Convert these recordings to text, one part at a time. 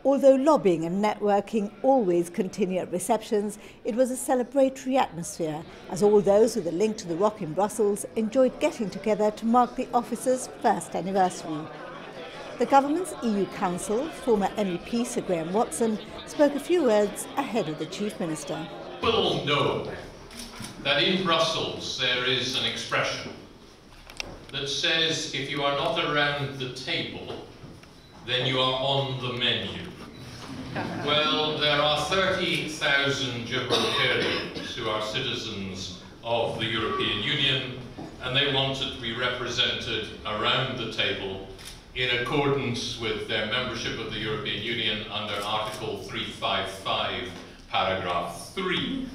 Although lobbying and networking always continue at receptions, it was a celebratory atmosphere as all those with a link to the Rock in Brussels enjoyed getting together to mark the office's first anniversary. The government's EU Council, former MEP Sir Graham Watson, spoke a few words ahead of the Chief Minister. People know that in Brussels there is an expression that says if you are not around the table, then you are on the menu. Well, there are 30,000 Gibraltarians who are citizens of the European Union, and they wanted to be represented around the table in accordance with their membership of the European Union under Article 355, paragraph 3.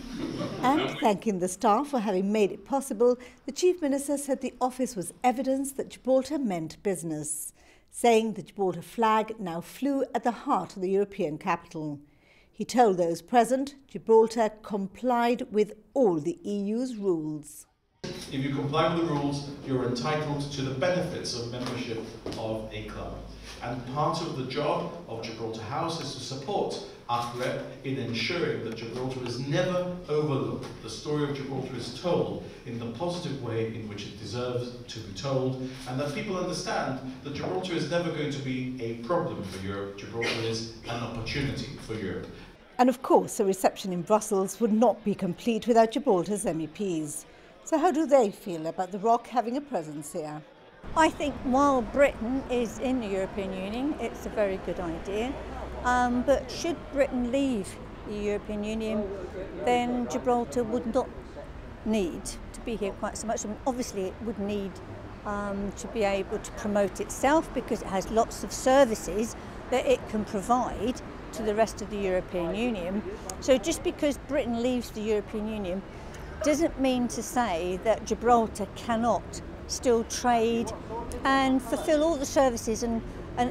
And thanking the staff for having made it possible, the Chief Minister said the office was evidence that Gibraltar meant business, saying the Gibraltar flag now flew at the heart of the European capital. He told those present Gibraltar complied with all the EU's rules. If you comply with the rules, you're entitled to the benefits of membership of a club. And part of the job of Gibraltar House is to support AFREP in ensuring that Gibraltar is never overlooked. The story of Gibraltar is told in the positive way in which it deserves to be told, and that people understand that Gibraltar is never going to be a problem for Europe. Gibraltar is an opportunity for Europe. And of course, a reception in Brussels would not be complete without Gibraltar's MEPs. So how do they feel about the Rock having a presence here? I think while Britain is in the European Union, it's a very good idea. But should Britain leave the European Union, then Gibraltar would not need to be here quite so much. I mean, obviously, it would need to be able to promote itself because it has lots of services that it can provide to the rest of the European Union. So just because Britain leaves the European Union doesn't mean to say that Gibraltar cannot still trade and fulfil all the services and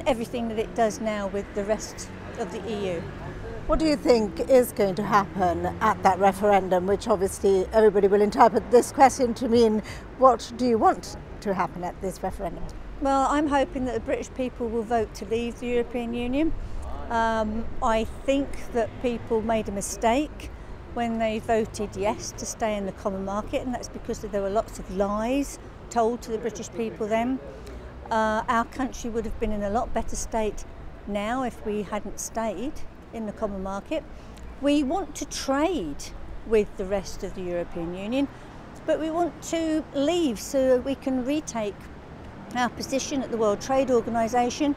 everything that it does now with the rest of the EU. What do you think is going to happen at that referendum, which obviously everybody will interpret this question to mean what do you want to happen at this referendum? Well, I'm hoping that the British people will vote to leave the European Union. I think that people made a mistake when they voted yes to stay in the common market, and that's because there were lots of lies told to the British people then. Our country would have been in a lot better state now if we hadn't stayed in the common market. We want to trade with the rest of the European Union, but we want to leave so we can retake our position at the World Trade Organization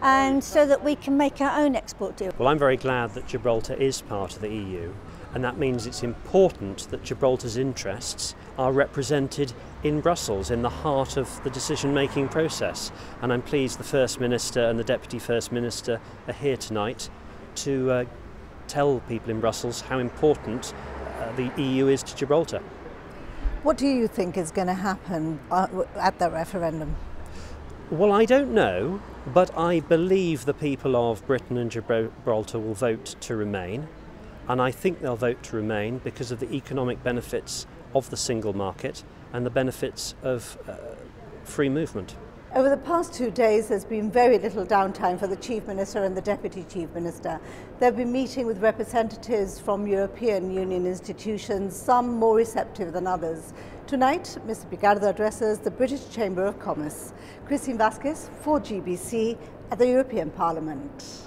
and so that we can make our own export deal. Well, I'm very glad that Gibraltar is part of the EU, and that means it's important that Gibraltar's interests are represented in Brussels, in the heart of the decision-making process. And I'm pleased the First Minister and the Deputy First Minister are here tonight to tell people in Brussels how important the EU is to Gibraltar. What do you think is going to happen at the referendum? Well, I don't know, but I believe the people of Britain and Gibraltar will vote to remain. And I think they'll vote to remain because of the economic benefits of the single market and the benefits of free movement. Over the past 2 days, there's been very little downtime for the Chief Minister and the Deputy Chief Minister. They've been meeting with representatives from European Union institutions, some more receptive than others. Tonight, Mr. Picardo addresses the British Chamber of Commerce. Christine Vasquez for GBC at the European Parliament.